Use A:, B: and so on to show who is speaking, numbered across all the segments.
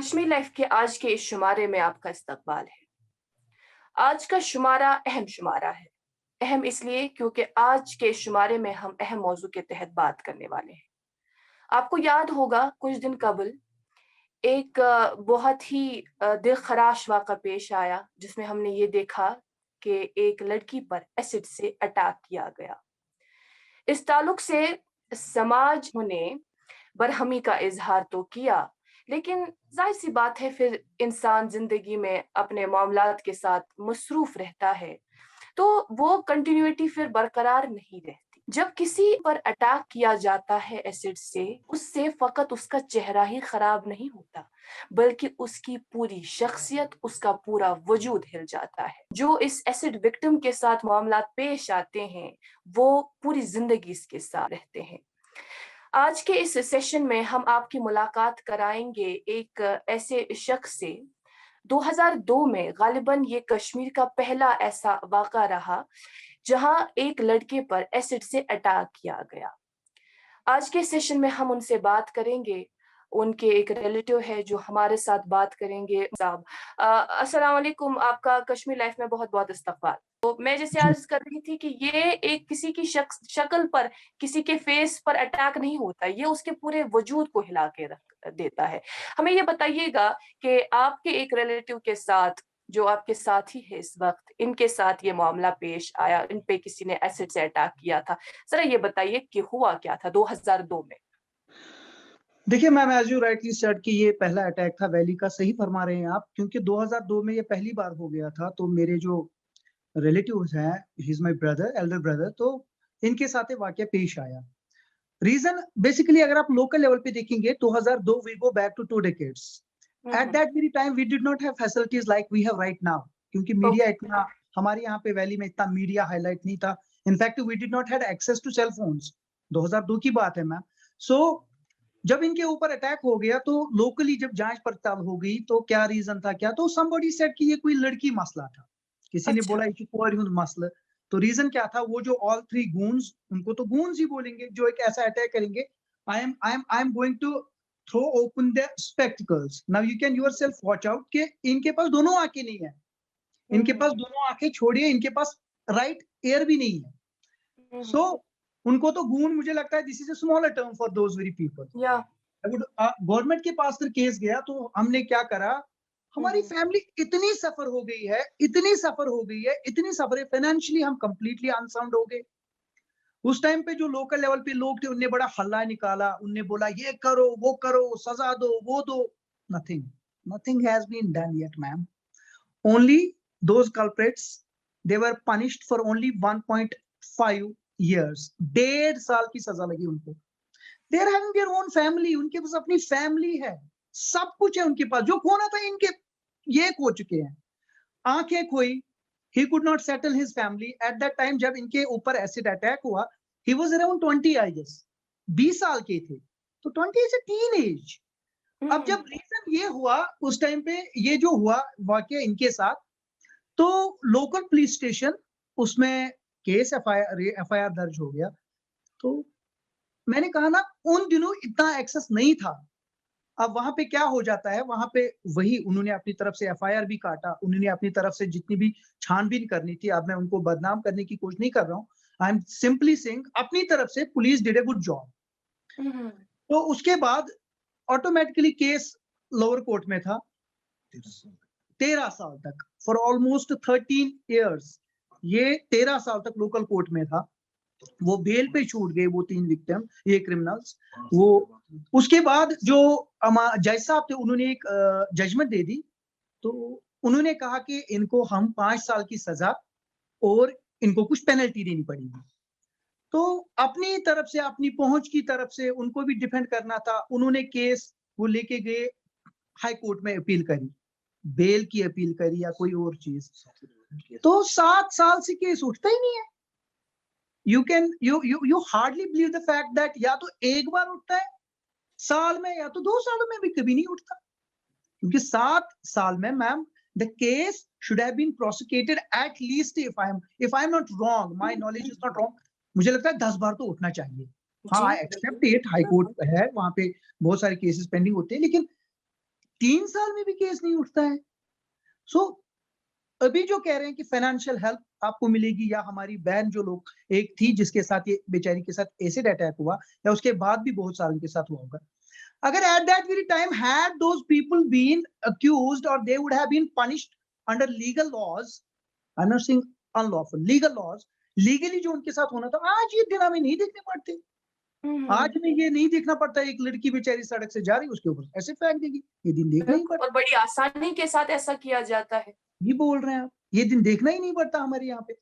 A: Kashmir life के आज के इस शुमारे में आपका इस्तकबाल है। आज का शुमारा अहम शुमारा है। अहम इसलिए क्योंकि आज के इस शुमारे में हम अहम मौजू के तहत बात करने वाले हैं। आपको याद होगा कुछ दिन कबल एक बहुत ही दिलखराश वाक़ा पेश आया जिसमें हमने ये देखा कि एक लड़की पर एसिड से अटैक किया गया। इस ताल्लुक से समाज ने बरहमी का इज़हार तो किया, लेकिन ज़ाहिर-सी बात है फिर इंसान ज़िंदगी में अपने मामलात के साथ मसरूफ़ रहता है, तो वो कंटिन्यूटी फिर बरकरार नहीं रहती। जब किसी पर अटैक किया जाता है एसिड से, उससे फ़क़त उसका चेहरा ही ख़राब नहीं होता, बल्कि उसकी पूरी शख़्सियत, उसका पूरा वजूद हिल जाता है। जो इस एसिड विक्टिम के साथ मामलात पेश आते हैं, वो पूरी ज़िंदगी इसके साथ रहते हैं। आज के इस सेशन में हम आपकी मुलाकात कराएँगे एक ऐसे शख्स से 2002 में ग़ालिबन ये कश्मीर का पहला ऐसा वाक़ा रहा, जहाँ एक लड़के पर एसिड से अटैक किया गया। आज के सेशन में हम उनसे बात करेंगे, उनके एक रिलेटिव है जो हमारे साथ बात करेंगे साहब। अस्सलाम वालेकुम, आपका कश्मीर लाइफ में बहुत-बहुत इस्तकबाल। तो मैं जैसे
B: जी,
A: अर्ज़ कर रही थी कि ये एक किसी की शक्ल पर, किसी के फेस पर अटैक नहीं होता, ये उसके पूरे वजूद को हिला के रख देता है। हमें ये बताइएगा कि आपके एक रिलेटिव के साथ, जो आपके साथी है इस वक़्त, इनके साथ ये मामला पेश आया, इन पे किसी ने एसिड से अटैक किया था। ज़रा ये बताइए कि हुआ क्या था 2002 में?
B: देखिए ma'am as you rightly said कि ये पहला अटैक था वैली का, सही फरमा रहे हैं आप क्योंकि 2002 में ये पहली बार हो गया था, तो मेरे जो रिलेटिव्स हैं, he is my brother, Elder brother, तो इनके साथ ये वाक़या पेश आया। रीज़न बेसिकली अगर आप लोकल लेवल पे देखेंगे 2002 we go back to 2 decades.
A: Hmm,
B: at
A: hmm.
B: That very time we did not have facilities like we have right now क्योंकि मीडिया
A: ओके।
B: इतना हमारे यहाँ पे वैली में इतना मीडिया हाइलाइट नहीं था। In fact we did not had access to cell phones. 2002 की बात है मैम। सो जब इनके ऊपर अटैक हो गया तो लोकली जब जांच पड़ताल हो गई तो क्या रीजन था क्या तो समबडी सेड कि ये कोई लड़की मसला था। किसी ने
A: अच्छा।
B: बोला ये कोई मसला। तो रीजन क्या था वो जो ऑल थ्री गूंस उनको तो गूंस ही बोलेंगे जो एक ऐसा अटैक करेंगे। I am going to throw open the spectacles now you can yourself watch out कि इनके पास दोनों आंखें नहीं है।
A: हुँ,
B: इनके पास
A: हुँ।
B: दोनों आंखें छोड़िए इनके पास राइट एयर भी नहीं है।
A: हुँ,
B: सो
A: हुँ।
B: उनको तो गून मुझे लगता है this is a smaller term for those very people.
A: या
B: गवर्नमेंट के पास फिर केस गया तो हमने क्या करा।
A: हुँ,
B: हमारी
A: हुँ।
B: फैमिली इतनी सफर हो गई है, इतनी सफर हो गई है, इतनी सफर है, फाइनेंशियली हम कंप्लीटली अनसाउंड हो गए। उस टाइम पे जो लोकल लेवल पे लोग थे उनने बड़ा हल्ला निकाला, उनने बोला ये करो, सजा दो, वो दो। Nothing, nothing has been done yet ma'am. Only those culprits they were punished for only 1.5 years। 1.5 साल की सजा लगी उनको। They are having their own family, उनके पास अपनी फैमिली है, सब कुछ है उनके पास। जो खोना था इनके ये खो चुके हैं। आंखें खोई, he could not settle his family at that time जब इनके ऊपर एसिड अटैक हुआ। He was around 20 I guess, 20 साल के थे। तो 20 इज अ टीन एज।
A: हुँ,
B: अब जब
A: हुँ।
B: रीजन ये हुआ उस टाइम पे ये जो हुआ वाकया इनके साथ, तो लोकल पुलिस स्टेशन उसमें केस एफआईआर दर्ज हो गया। तो मैंने कहा ना उन दिनों इतना एक्सेस नहीं था। अब वहाँ पे क्या हो जाता है, वहाँ पे वही उन्होंने अपनी तरफ से एफआईआर भी काटा, उन्होंने अपनी तरफ से जितनी भी छानबीन करनी थी। अब मैं उनको बदनाम करने की कोशिश नहीं कर रहा हूँ। आई एम सिंपली सेइंग अपनी तरफ से police did a good job.
A: हुँ, हुँ।
B: तो उसके बाद ऑटोमेटिकली केस लोअर कोर्ट में था 13 साल तक, फॉर ऑलमोस्ट 13 इयर्स। ये 13 साल तक लोकल कोर्ट में था। वो बेल पे छूट गए वो 3 विक्टिम, ये क्रिमिनल्स। वो उसके बाद जो जज साहब थे उन्होंने एक जजमेंट दे दी। तो उन्होंने कहा कि इनको हम 5 साल की सजा और इनको कुछ पेनल्टी देनी पड़ेगी। तो अपनी तरफ से, अपनी पहुंच की तरफ से उनको भी डिफेंड करना था। उन्होंने केस वो लेके गए, हाई कोर्ट में अपील करी, बेल की अपील करी या कोई और चीज। तो 7 साल से केस उठता ही नहीं है। You hardly believe the fact that या तो एक बार उठता है साल में या तो 2 सालों में भी कभी नहीं उठता। क्योंकि 7 साल में ma'am the case should have been prosecuted at least if I am not wrong, my knowledge is not wrong, मुझे लगता है 10 बार तो उठना चाहिए। हाँ,
A: जी,
B: आई
A: बिल्कुल।
B: एक्सेप्ट इट, हाई कोर्ट है, वहाँ पे बहुत सारे केसेस पेंडिंग होते हैं, लेकिन 3 साल में भी केस नहीं उठता है। सो अभी जो कह रहे हैं कि फाइनेंशियल हेल्प आपको मिलेगी, या हमारी बहन जो लोग एक थी जिसके साथ ये बेचारी के साथ एसिड अटैक हुआ, या उसके बाद भी बहुत सालों के साथ हुआ होगा, अगर at that very time had those people been accused और they would have been punished under legal laws, I am not saying unlawful, legal laws, legally जो उनके साथ होना था, आज ये दिन हमें नहीं देखने पड़ते। आज में ये नहीं देखना पड़ता एक लड़की बेचारी सड़क से जा रही उसके ऊपर ऐसे फेंक देगी, ये दिन देखना ही पड़ता।
A: और बड़ी आसानी के साथ ऐसा किया जाता है।
B: ये बोल रहे हैं आप, ये दिन देखना ही नहीं पड़ता हमारे यहाँ पे।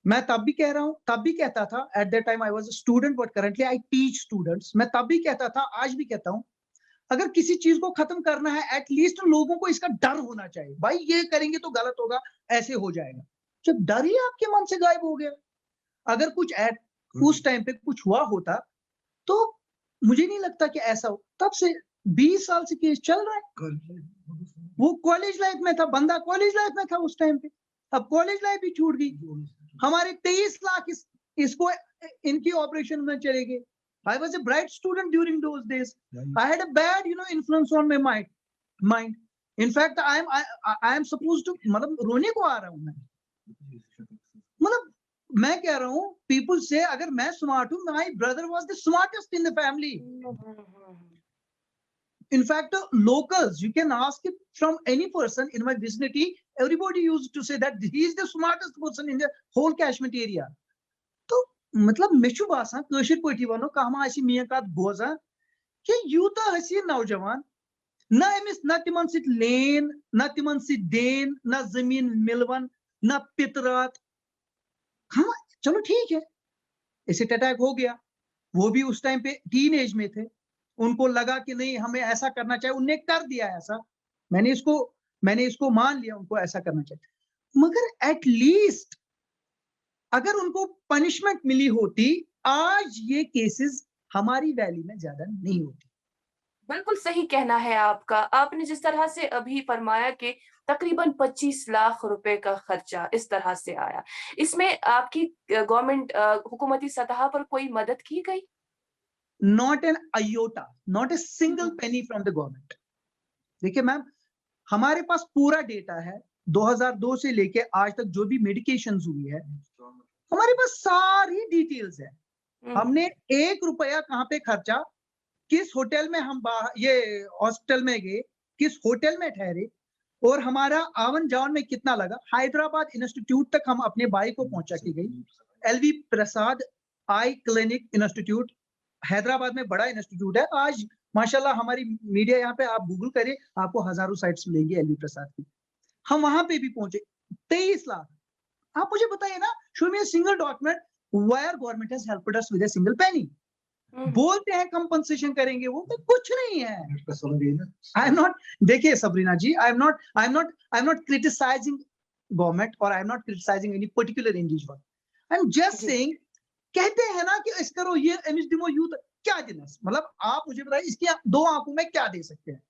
B: मैं तब भी कह रहा हूँ, तब भी कहता था, eight that time I was a student but currently I teach students, मैं तब भी कहता था, आज भी कहता हूँ, अगर किसी चीज को खत्म करना है एटलीस्ट लोगों को इसका डर होना चाहिए, भाई ये करेंगे तो गलत होगा, ऐसे हो जाएगा। जब डर ही आपके मन से गायब हो गया, अगर कुछ उस टाइम पे कुछ हुआ होता तो मुझे नहीं लगता कि ऐसा हो। तब से 20 साल से केस चल रहा है। वो कॉलेज लाइफ में था, बंदा कॉलेज लाइफ में था उस टाइम पे, अब कॉलेज लाइफ भी छूट गई। हमारे 23 लाख इसको इनकी ऑपरेशन में चले गए। I was a bright student during those days. I had a bad, influence on my mind. In fact, I am supposed to, मतलब रोने को आ रहा हूँ मैं, मतलब मैं कह रहा हूँ, people say अगर मैं smart हूँ, my brother was the smartest in the family. In fact, locals, you can ask it from any person in my vicinity. Everybody used to say that he is the smartest person in the whole catchment area. तो मतलब मेशु बासा कशिर पटी वनो कहमा आसी मियकात बोजा कि Utah हसी नौजवान ना एमिस ना तिमन सित लेन, ना तिमन सित देन, ना जमीन मिलवन, ना पितरात। हम चलो ठीक है, एसिड अटैक हो गया, वो भी उस टाइम पे टीन एज में थे, उनको लगा कि नहीं हमें ऐसा करना चाहिए, उनने कर दिया ऐसा, मैंने इसको मान लिया, उनको ऐसा करना चाहिए, मगर एटलीस्ट अगर उनको पनिशमेंट मिली होती, आज ये केसेस हमारी वैली में ज्यादा नहीं होती।
A: बिल्कुल सही कहना है आपका। आपने जिस तरह से अभी फरमाया कि तकरीबन 25 लाख रुपए का खर्चा इस तरह से आया, इसमें आपकी गवर्नमेंट हुकूमती सतह पर कोई मदद की गई?
B: Not an iota, not a single penny from the government. देखिए मैम, हमारे पास पूरा डेटा है, 2002 से लेके आज तक जो भी मेडिकेशन हुई है, हमारे पास सारी डिटेल्स है। हमने 1 रुपया कहाँ पे खर्चा, किस होटल में हम ये हॉस्पिटल में गए, किस होटल में ठहरे, और हमारा आवन जावन में कितना लगा। हैदराबाद इंस्टीट्यूट तक हम अपने भाई को पहुंचा के गई, एलवी प्रसाद आई क्लिनिक इंस्टीट्यूट, हैदराबाद में बड़ा इंस्टीट्यूट है। आज माशाल्लाह हमारी मीडिया यहाँ पे, आप गूगल करें, आपको हजारों साइट्स मिलेंगी एलवी प्रसाद की। हम वहां पे भी पहुंचे, 23 लाख। आप मुझे बताइए ना, show me a single document where government has helped us with a single penny. बोलते हैं कंपनसेशन करेंगे, वो तो कुछ नहीं है। आई एम नॉट, देखिए Sabrina ji, I am not criticising government, और I am not criticising any particular individual. I am just saying, कहते हैं ना कि इस करो ये एमएस डिमो यूथ, क्या देना, मतलब आप मुझे बताइए इसकी 2 आंखों में क्या दे सकते हैं।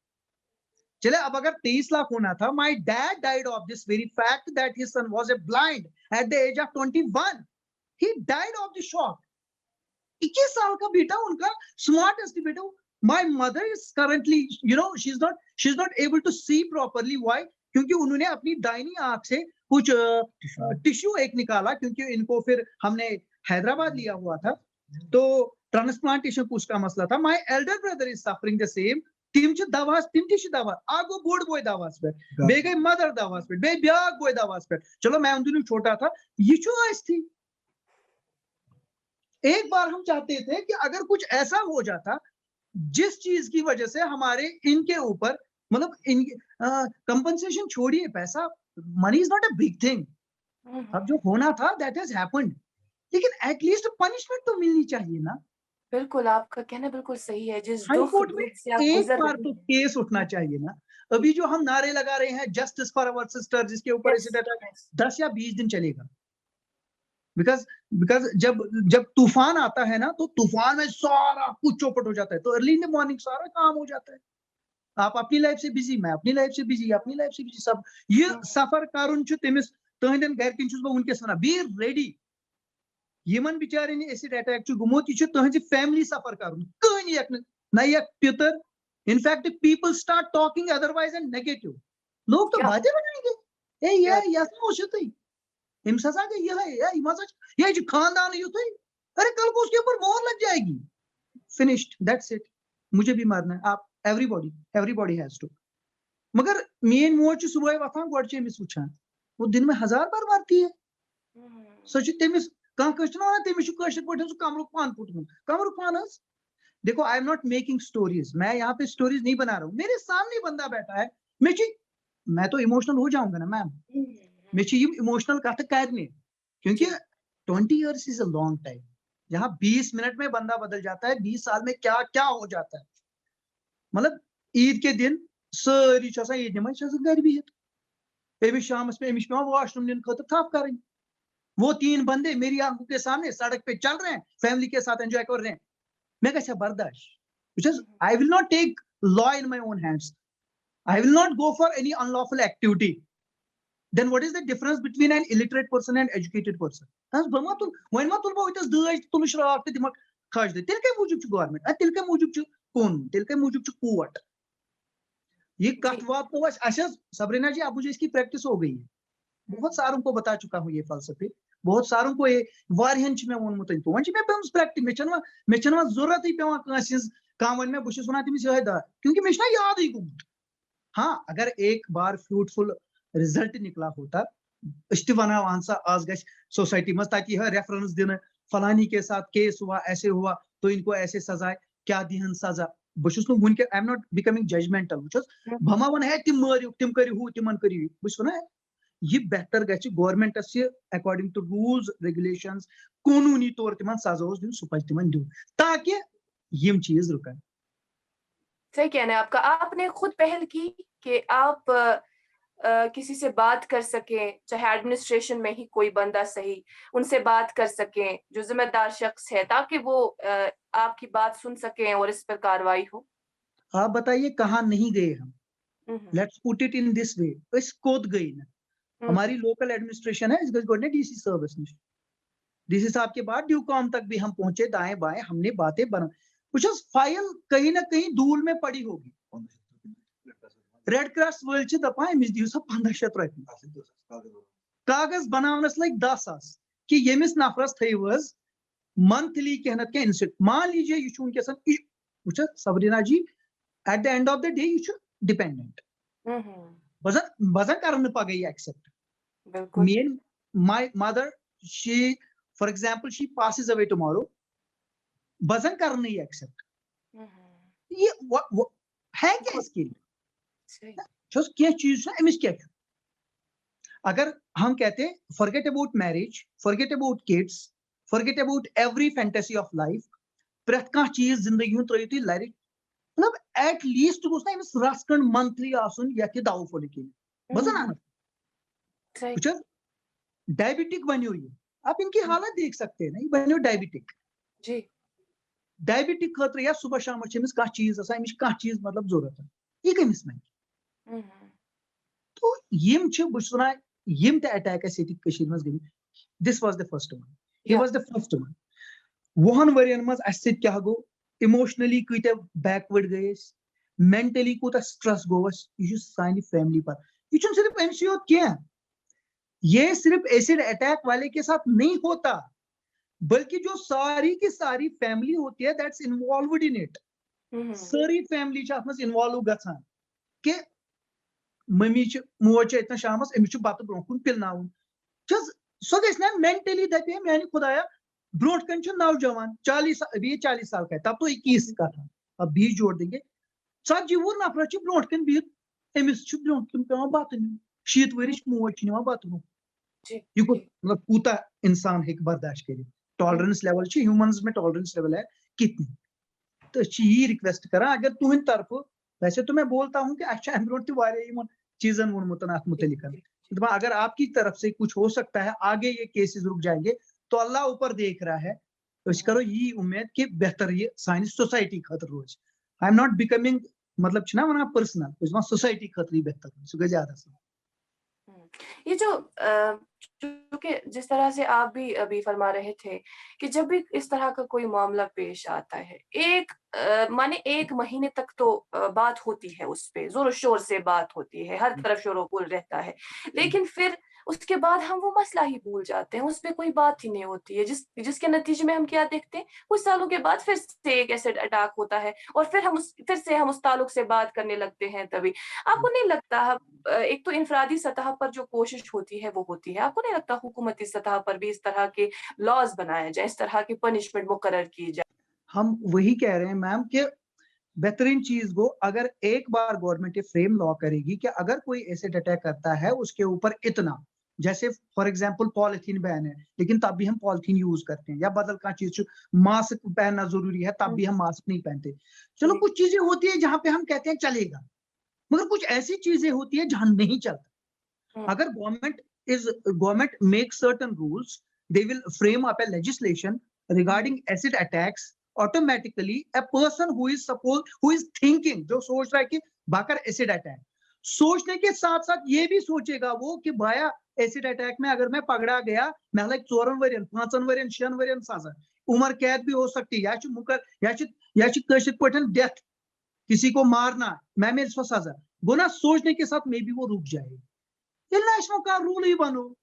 B: चले, अब अगर 23 लाख होना था, my dad died of this very fact that his son was a blind at the age of 21। He died of the shock. 21 साल का बेटा, उनका स्मार्टेस्ट बेटा। My mother is currently, she is not able to see properly. Why? क्योंकि उन्होंने अपनी दाहिनी आंख से कुछ टिश्यू एक निकाला, क्योंकि इनको फिर हमने हैदराबाद लिया हुआ था, तो ट्रांसप्लांटेशन कुछ का मसला था। My elder brother is suffering the same. तिम दवा आगो बोर्ड बोय दवास पे, बे गई मदर दवास पे, बे ब्याग बोय दवास पे। चलो मैं उन दिनों छोटा था, ये चॉइस थी। एक बार हम चाहते थे कि अगर कुछ ऐसा हो जाता जिस चीज की वजह से हमारे इनके ऊपर, मतलब इन कंपनसेशन छोड़िए, पैसा, money is not a big thing. अब जो होना था दैट हैज हैपेंड, लेकिन एटलीस्ट पनिशमेंट तो मिलनी चाहिए ना।
A: बिल्कुल, आपका कहना बिल्कुल सही है। जिस
B: हाई
A: दुख
B: कोर्ट में
A: से आप
B: एक
A: गुजर
B: बार
A: रहे
B: तो
A: हैं।
B: केस उठना चाहिए ना। अभी जो हम नारे लगा रहे हैं, जस्टिस फॉर आवर सिस्टर, जिसके ऊपर
A: Yes,
B: एसिड अटैक,
A: yes.
B: 10 या 20 दिन चलेगा। बिकॉज जब तूफान आता है ना, तो तूफान में सारा कुछ चौपट हो जाता है, तो अर्ली इन द मॉर्निंग सारा काम हो जाता है। आप अपनी लाइफ से बिजी, मैं अपनी लाइफ से बिजी, अपनी लाइफ से बिजी, सब ये सफर करुन छु तमिस तहंदन घरकिन छुस बह वुनकस वनान, बी रेडी। यमन बिचारन एसिड अटैक छु गुमोत, यह छु तहंज फैमिली सफर करुन, कहन यक न यक पितर, In fact, if people start talking otherwise and negative, लोग तो
A: Yeah.
B: बातें बनाएंगे, ए ये ऐसा हो सकता है, हिमसा के ये है, ये जो खानदान है युद्ध है, अरे कल को उसके ऊपर मोहर लग जाएगी, finished, that's it, मुझे भी मारना है, आप everybody has to, मगर मेन मोच सुबह वफान गोडचे मिस वुचान, वो दिन में 1000 बार मारती है, सच तेमिस कहां कष्ट ना तेमिस कष्ट पठन सु कमरुक पान पुटमुन, कमरुक पानस, देखो आई एम नॉट मेकिंग स्टोरीज, मैं यहाँ पे स्टोरीज नहीं बना रहा हूँ, मेरे सामने बंदा बैठा है, मैं तो इमोशनल हो जाऊंगा ना मैम, मैं इमोशनल कथ करने, क्योंकि 20 years is a long time, जहां 20 मिनट में बंदा बदल जाता है, 20 साल में क्या क्या हो जाता है, मतलब ईद के दिन सारी ईद नमाज घर बिहित, अमिस शामस पे अमिस पे वॉशरूम निन खतर थप करें, वो 3 बंदे मेरी आंखों के सामने सड़क पे चल रहे हैं, फैमिली के साथ एंजॉय कर रहे हैं, मैं कैसे बर्दाश्त, because I will not take law in my own hands, I will not go for any unlawful activity, then what is the difference between an illiterate person and educated person, as bamatul when matul bo itas daj tul shraaf te dimak khaj de til ke mujub ch government til ke mujub ch qanun til ke mujub ch court, ये कटवा तो बस अच्छा Sabrina जी, अब मुझे इसकी practice हो गई है, बहुत सारों को बता चुका हूँ ये फलसफे, बहुत सारों को ये वारियन च में वोनमुत तो वंच में पेमस प्रैक्टिस में चनवा जरूरत ही पेवा कासिस काम वन में बुशिस वना तिमिस यह दा, क्योंकि मिश ना याद ही गुम, हाँ अगर एक बार फ्रूटफुल रिजल्ट निकला होता, इष्ट वना आंसा आज गश सोसाइटी में, ताकि यह रेफरेंस देना फलानी के साथ केस हुआ, ऐसे हुआ तो इनको ऐसे सजा, क्या दिहन सजा, बशुस नु वुनके I am not becoming judgemental, बशुस भमा वन है तिम मरियो तिम करियो तिमन करियो, बस वना ये बेहतर गछ गवर्नमेंट से अकॉर्डिंग टू रूल्स रेगुलेशंस कानूनी तौर तिमन सजाओस दिन सुपज तिमन दो, ताकि यम चीज रुकन।
A: सही कहना है आपका, आपने खुद पहल की कि आप किसी से बात कर सकें, चाहे एडमिनिस्ट्रेशन में ही कोई बंदा सही, उनसे बात कर सकें जो जिम्मेदार शख्स है, ताकि वो आपकी बात सुन सकें और इस पर कार्रवाई हो।
B: आप बताइए कहाँ नहीं गए हम, let's put it in this way, इस कोद गई ना, हमारी लोकल एडमिनिस्ट्रेशन है, इसको गोने डीसी सर्विस में, डीसी साहब के बाद ड्यूकॉम तक भी हम पहुंचे, दाएं बाएं हमने बातें बना, कुछ फाइल कहीं ना कहीं धूल में पड़ी होगी, रेड क्रॉस वर्ल्ड च दपा अमिस दियो सा 1500 रॉपये कागज बनावनस लग 10,000 कि यमिस नफरस थईवस मंथली कहनत के इंस्टेंट, मान लीजिए ये उनके साथ वुच Sabrina ji at the end of the day you dependent बजन करन पगई एक्सेप्ट, मेन my mother she for example she passes away tomorrow, बजन करन ही एक्सेप्ट, ये है क्या इसके लिए क्या चीज है अमिस क्या, अगर हम कहते हैं forget about marriage, forget about kids, forget about every fantasy of life, प्रत कह चीज जिंदगी हूं त्रो तुम लर, मतलब एट लीस्ट गोस ना अमिस रसकंड मंथली आसन यथ दाव फोल के बजन आना, डायबिटिक बनो ये, आप इनकी हालत देख सकते हैं ना, ये बनो डायबिटिक जी, डायबिटिक खतर या सुबह शाम कह चीज अमिस कह चीज मतलब जरूरत है, ये कमिस में, तो यम बस वन यम अटैक गई, this was the first one, he was the first one, 1 वरियन मज अस क्या गो, इमोशनली कत बैकवर्ड गए, मेंटली कूत स्ट्रेस गोस, यह सानी फैमिली पर, यह सिर्फ अमस योत क्या, ये सिर्फ एसिड अटैक वाले के साथ नहीं होता, बल्कि जो सारी की सारी फैमिली होती है दैट्स इन्वॉल्वड इन इट, सारी फैमिली इन्वॉल्व गसान कि मम्मी मोज इतना शामस अमिस बत ब्रो कुन पिलनाउन, सो गई ना मेंटली दपे मैंने खुदाया ब्रोट कन नौजवान 40 अभी 40 साल का है, तब तो 21 का था, अब 20 जोड़ देंगे, 40 वो नफर ब्रोट कन बिहित अमिस ब्रोट कन पे बत नुन, 60 वरिश मोज निवान बत ब्रो, यह मतलब कूता इंसान हेक बर्दाश्त कर, टॉलरेंस लेवल ह्यूमन्स में टॉलरेंस लेवल है कितनी, तो यही रिक्वेस्ट करा अगर तुहंद तरफ, वैसे तो मैं बोलता हूँ कि अच्छा अमरोट चीजन वोनमुतन अत मुतलिकन, अगर आपकी तरफ से कुछ हो सकता है, आगे ये केसेस रुक जाएंगे तो अल्लाह ऊपर देख रहा है, तो करो यही उम्मीद कि बेहतर ये साइंस सोसाइटी खतर रोज, आई एम नॉट बिकमिंग मतलब ना वना पर्सनल, सोसाइटी खतर बेहतर ज्यादा से,
A: ये जो क्योंकि जिस तरह से आप भी अभी फरमा रहे थे कि जब भी इस तरह का कोई मामला पेश आता है, माने 1 महीने तक तो बात होती है उस पे, ज़ोर-शोर से बात होती है, हर तरफ शोर-गुल रहता है। लेकिन फिर उसके बाद हम वो मसला ही भूल जाते हैं, उस पे कोई बात ही नहीं होती है, जिसके नतीजे में हम क्या देखते हैं, कुछ सालों के बाद फिर से एक एसिड अटैक होता है और फिर से हम उस ताल्लुक से बात करने लगते हैं तभी। आपको नहीं लगता एक तो इनफरादी सतह पर जो कोशिश होती है वो होती है। आपको नहीं लगता हुकूमती सतह पर भी इस तरह के लॉज़ बनाए जाएँ, इस तरह की पनिशमेंट मुकर्रर की जाए?
B: हम वही कह रहे हैं मैम कि बेहतरीन चीज़ वो अगर एक बार गवर्नमेंट ये फ्रेम लॉ करेगी कि अगर कोई एसिड अटैक करता है उसके ऊपर इतना, जैसे फॉर एग्जांपल पॉलिथीन बैन है, लेकिन तब भी हम पॉलिथीन यूज़ करते हैं या बदल का चीज़ मास्क पहनना ज़रूरी है, तब
A: हुँ,
B: भी हम मास्क नहीं पहनते। चलो
A: जी।
B: कुछ चीज़ें होती है जहाँ पे हम कहते हैं चलेगा, मगर कुछ ऐसी चीज़ें होती है जहाँ नहीं चलता।
A: हुँ,
B: अगर government makes certain rules, they will frame up a legislation
A: hmm,
B: regarding acid attacks. Automatically, a person who is thinking, जो सोच रहा है कि बाकर एसिड अटैक, सोचने के साथ साथ ये भी सोचेगा वो कि भाया एसिड अटैक में अगर मैं पकड़ा गया मैं लाइक 4 वरियन 5 वरियन 6 वरियन सजा उम्र कैद भी हो सकती है या डेथ किसी को मारना मैं मेरे सजा वो ना सोचने के साथ मे भी वो रुक जाएगा ये का रूल ही बनो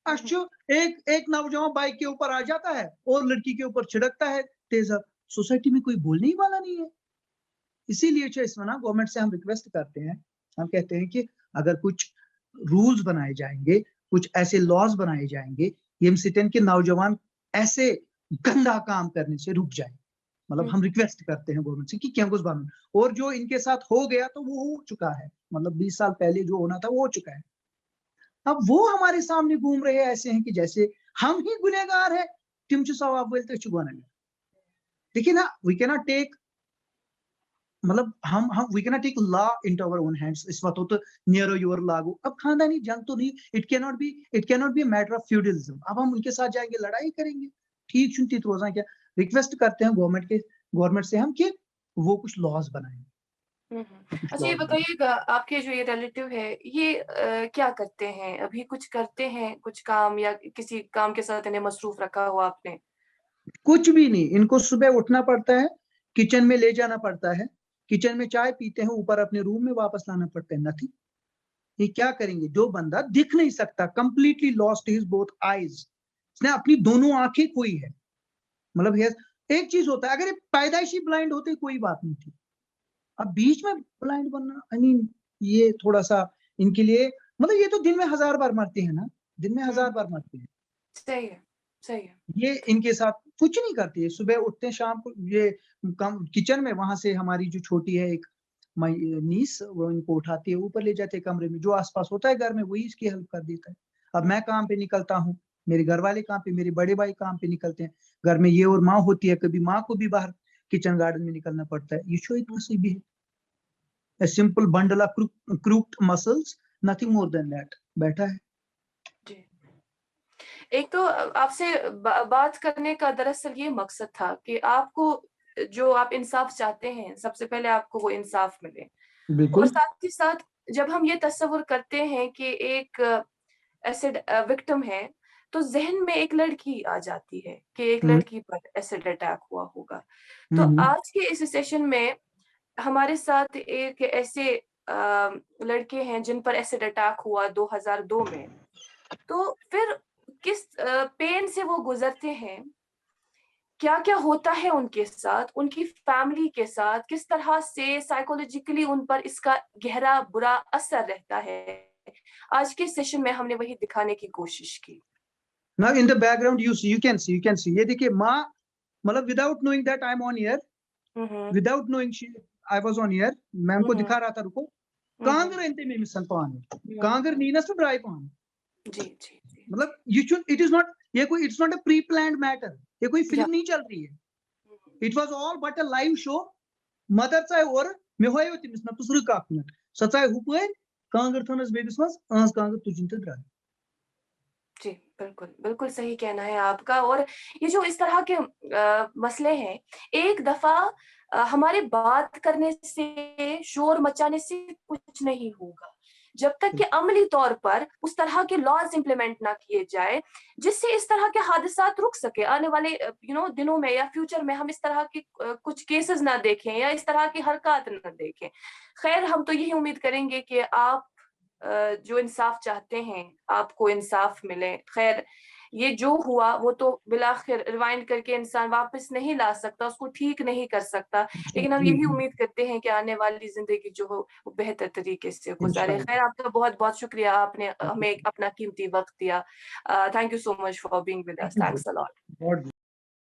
A: हुँ, हुँ,
B: अश्चो एक एक नौजवान बाइक के ऊपर आ जाता है और लड़की के ऊपर छिड़कता है तेजब सोसाइटी में कोई बोलने ही वाला नहीं है इसीलिए जो इसमें ना गवर्नमेंट से हम रिक्वेस्ट करते हैं हम कहते हैं कि अगर कुछ रूल्स बनाए जाएंगे कुछ ऐसे लॉज बनाए जाएंगे ये सिटन के नौजवान ऐसे गंदा काम करने से रुक जाए मतलब
A: हुँ,
B: हम रिक्वेस्ट करते हैं गवर्नमेंट से कि क्या कुछ बनो और जो इनके साथ हो गया तो वो हो चुका है मतलब 20 साल पहले जो होना था वो हो चुका है अब वो हमारे सामने घूम रहे ऐसे हैं कि जैसे हम ही गुनहगार है तिम सवाब देखिए ना वी कैनॉट टेक मतलब हम we cannot take law into our own hands इस वक्त तो नियरो योर लागू अब खानदानी जंग तो नहीं it cannot be matter of feudalism अब हम उनके साथ जाएंगे लड़ाई करेंगे ठीक सुनती रोजा क्या रिक्वेस्ट करते हैं गवर्नमेंट से हम कि वो कुछ लॉज बनाए
A: हुँ, हुँ।
B: कुछ
A: अच्छा ये
B: लॉज बनाए
A: बताइएगा आपके जो ये रिलेटिव है ये क्या करते हैं? अभी कुछ करते हैं, कुछ काम या किसी काम के साथ इन्हें मसरूफ़ रखा हो आपने?
B: कुछ भी नहीं इनको सुबह उठना पड़ता है किचन में ले जाना पड़ता है किचन में चाय पीते हैं ऊपर अपने रूम में वापस लाना पड़ता है नथिंग ये क्या करेंगे जो बंदा दिख नहीं सकता completely lost his both eyes इसने अपनी दोनों आंखें खोई है मतलब एक चीज होता है अगर ये पैदाइशी ब्लाइंड होते कोई बात नहीं थी अब बीच में ब्लाइंड बनना आई मीन ये थोड़ा सा इनके लिए मतलब ये तो दिन में 1000 बार मरते हैं ना दिन में
A: हुँ,
B: 1000 बार मरते हैं
A: सही है, सही है।
B: ये इनके साथ कुछ नहीं करती है सुबह उठते हैं शाम को ये किचन में वहां से हमारी जो छोटी है एक नीस वो इनको उठाती है ऊपर ले जाते हैं कमरे में जो आसपास होता है घर में वही इसकी हेल्प कर देता है अब मैं काम पे निकलता हूँ मेरे घर वाले काम पे मेरे बड़े भाई काम पे निकलते हैं घर में ये और माँ होती है कभी माँ को भी बाहर किचन गार्डन में निकलना पड़ता है ये शो इट
A: हुँ,
B: भी है a simple bundle of crooked muscles nothing more than that बैठा है
A: जी। एक तो आपसे बात करने का दरअसल ये मकसद था कि आपको जो आप इंसाफ चाहते हैं, सबसे पहले आपको वो इंसाफ मिले और
B: बिल्कुल
A: साथ ही साथ जब हम ये तस्वुर करते हैं कि एक एसिड विक्टिम है, तो ज़हन में एक लड़की आ जाती है कि एक
B: हम्म
A: लड़की पर एसिड अटैक हुआ होगा। तो
B: हम्म
A: आज के इस सेशन में हमारे साथ एक ऐसे लड़के हैं जिन पर एसिड अटैक हुआ 2002 में। तो फिर किस पेन से वो गुज़रते हैं, क्या-क्या होता है उनके साथ, उनकी फैमिली के साथ, किस तरह से साइकोलॉजिकली उन पर इसका गहरा बुरा असर रहता है। आज के सेशन में हमने वही दिखाने की कोशिश की।
B: now in the background you can see ये देखिए माँ मतलब without knowing that I'm on air
A: hmm, hmm.
B: without knowing I was on air मैं
A: हुँ,
B: उनको
A: हुँ।
B: दिखा रहा था रुको
A: हुँ, हुँ।
B: कांगर एंते में मिसल पाने
A: हुँ,
B: कांगर
A: हुँ।
B: नीनस ड्राई पान
A: जी, जी, जी,
B: मतलब
A: जी।
B: you should it is not ये कोई it's not a preplanned matter ये कोई
A: या
B: फिल्म नहीं चल रही है
A: हुँ, हुँ।
B: It was all but a live show mother चाहे और मे होयो तमिस ना तुस रुक अख मिनट सो चाहे हुपर कांगर थनस बेबिस मस आज कांगर तुजिन ते द्राय
A: जी, बिल्कुल, बिल्कुल सही कहना है आपका और ये जो इस तरह के मसले हैं, एक दफ़ा हमारे बात करने से, शोर मचाने से कुछ नहीं होगा। जब तक कि अमली तौर पर उस तरह के लॉज इंप्लीमेंट ना किए जाए जिससे इस तरह के हादसात रुक सके, आने वाले दिनों में या फ्यूचर में हम इस तरह के कुछ केसेस ना देखें या इस तरह की हरकत ना देखें। खैर, हम तो यही उम्मीद करेंगे कि आप जो इंसाफ चाहते हैं आपको इंसाफ मिले। खैर, ये जो हुआ वो तो बिलाखिर रिवाइंड करके इंसान वापस नहीं ला सकता, उसको ठीक नहीं कर सकता, लेकिन हम
B: जी
A: यही
B: जी
A: उम्मीद करते हैं कि आने वाली जिंदगी जो हो वो बेहतर तरीके से गुजारे।
B: इंशाल्लाह।
A: खैर, आपका बहुत बहुत शुक्रिया, आपने हमें अपना कीमती वक्त दिया। Thank you so much for being with us.
B: Thank you
A: thanks a lot.
B: God